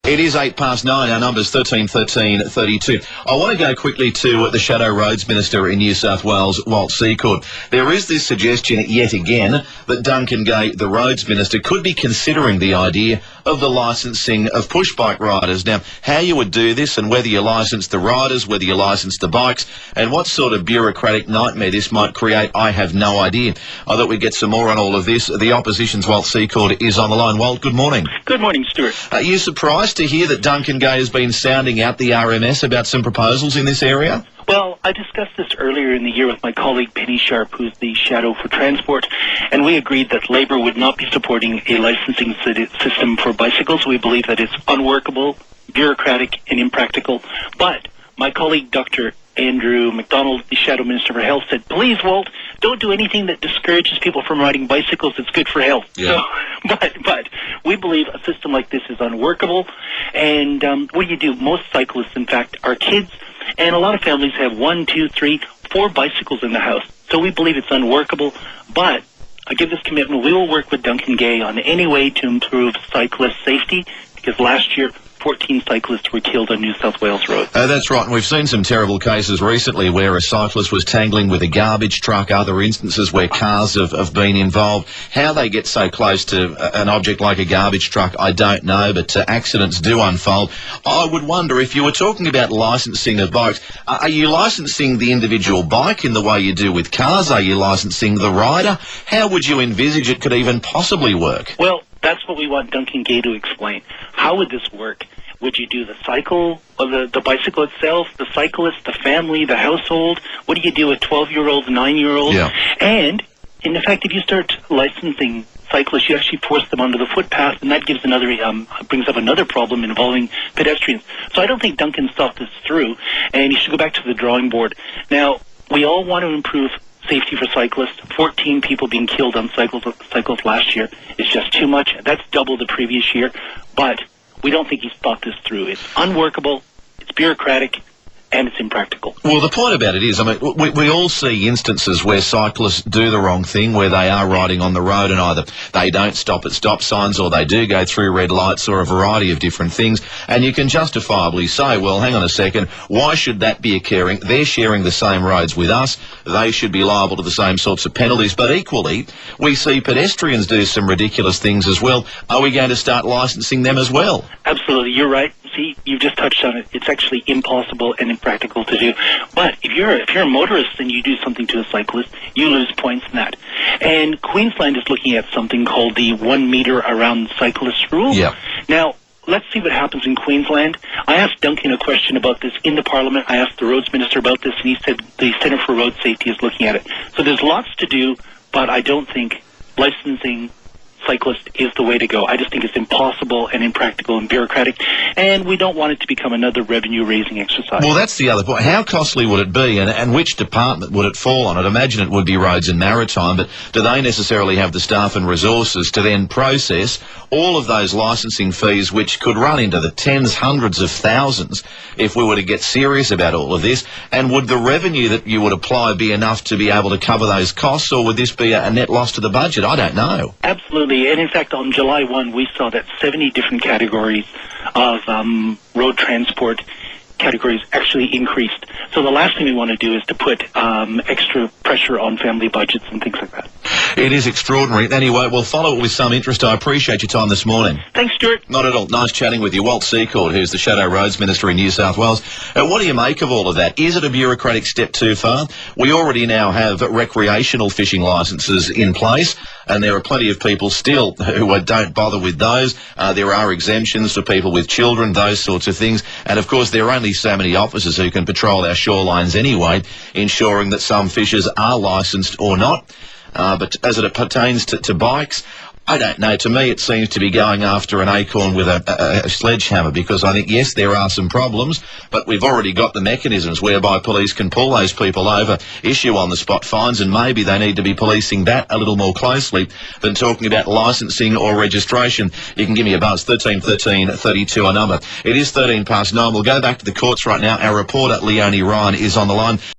It is 9:08. Our number's 1332. I want to go quickly to the Shadow Roads Minister in New South Wales, Walt Secord. There is this suggestion yet again that Duncan Gay, the Roads Minister, could be considering the idea of the licensing of push bike riders. Now, how you would do this and whether you licence the riders, whether you licence the bikes, and what sort of bureaucratic nightmare this might create, I have no idea. I thought we'd get some more on all of this. The Opposition's Walt Secord is on the line. Walt, good morning. Good morning, Stuart. Are you surprised to hear that Duncan Gay has been sounding out the RMS about some proposals in this area? Well, I discussed this earlier in the year with my colleague Penny Sharp, who's the Shadow for Transport, and we agreed that Labour would not be supporting a licensing system for bicycles. We believe that it's unworkable, bureaucratic, and impractical. But my colleague Dr. Andrew McDonald, the Shadow Minister for Health, said, please, Walt, don't do anything that discourages people from riding bicycles. It's good for health. Yeah. So, but we believe a system like this is unworkable. And what do? Most cyclists, in fact, are kids. And a lot of families have 1, 2, 3, 4 bicycles in the house. So we believe it's unworkable. But I give this commitment. We will work with Duncan Gay on any way to improve cyclist safety, because last year 14 cyclists were killed on New South Wales roads. That's right, and we've seen some terrible cases recently where a cyclist was tangling with a garbage truck, other instances where cars have been involved. How they get so close to an object like a garbage truck, I don't know, but accidents do unfold. I would wonder, if you were talking about licensing of bikes, are you licensing the individual bike in the way you do with cars? Are you licensing the rider? How would you envisage it could even possibly work? Well, that's what we want Duncan Gay to explain. How would this work? Would you do the cycle, or the bicycle itself, the cyclist, the family, the household? What do you do with 12-year-olds, 9-year-olds? Yeah. And, in fact, if you start licensing cyclists, you actually force them onto the footpath, and that gives brings up another problem involving pedestrians. So I don't think Duncan thought this through, and he should go back to the drawing board. Now, we all want to improve safety for cyclists. 14 people being killed on cycles last year is just too much. That's double the previous year. But we don't think he's thought this through. It's unworkable, it's bureaucratic, and it's impractical. Well, the point about it is, I mean, we all see instances where cyclists do the wrong thing, where they are riding on the road and either they don't stop at stop signs or they do go through red lights or a variety of different things. And you can justifiably say, well, hang on a second, why should that be occurring? They're sharing the same roads with us. They should be liable to the same sorts of penalties. But equally, we see pedestrians do some ridiculous things as well. Are we going to start licensing them as well? Absolutely, you're right. See, you've just touched on it. It's actually impossible and impractical to do. But if you're a motorist and you do something to a cyclist, you lose points in that. And Queensland is looking at something called the 1 metre around cyclist rule. Yeah. Now, let's see what happens in Queensland. I asked Duncan a question about this in the Parliament. I asked the Roads Minister about this, and he said the Centre for Road Safety is looking at it. So there's lots to do, but I don't think licensing cyclist is the way to go. I just think it's impossible and impractical and bureaucratic, and we don't want it to become another revenue-raising exercise. Well, that's the other point. How costly would it be, and which department would it fall on? I'd imagine it would be Roads and Maritime, but do they necessarily have the staff and resources to then process all of those licensing fees, which could run into the tens, hundreds of thousands if we were to get serious about all of this? And would the revenue that you would apply be enough to be able to cover those costs, or would this be a net loss to the budget? I don't know. Absolutely. And in fact, on July 1, we saw that 70 different categories of road transport categories actually increased. So the last thing we want to do is to put extra pressure on family budgets and things like that. It is extraordinary. Anyway, we'll follow it with some interest. I appreciate your time this morning. Thanks, Stuart. Not at all. Nice chatting with you. Walt Secord, who's the Shadow Roads Minister in New South Wales. What do you make of all of that? Is it a bureaucratic step too far? We already now have recreational fishing licences in place, and there are plenty of people still who don't bother with those. There are exemptions for people with children, those sorts of things. And, of course, there are only so many officers who can patrol our shorelines anyway, ensuring that some fishers are licensed or not. But as it pertains to bikes, I don't know. To me, it seems to be going after an acorn with a sledgehammer, because I think, yes, there are some problems, but we've already got the mechanisms whereby police can pull those people over, issue on-the-spot fines, and maybe they need to be policing that a little more closely than talking about licensing or registration. You can give me a buzz, 1332, our number. It is 9:13. We'll go back to the courts right now. Our reporter, Leonie Ryan, is on the line.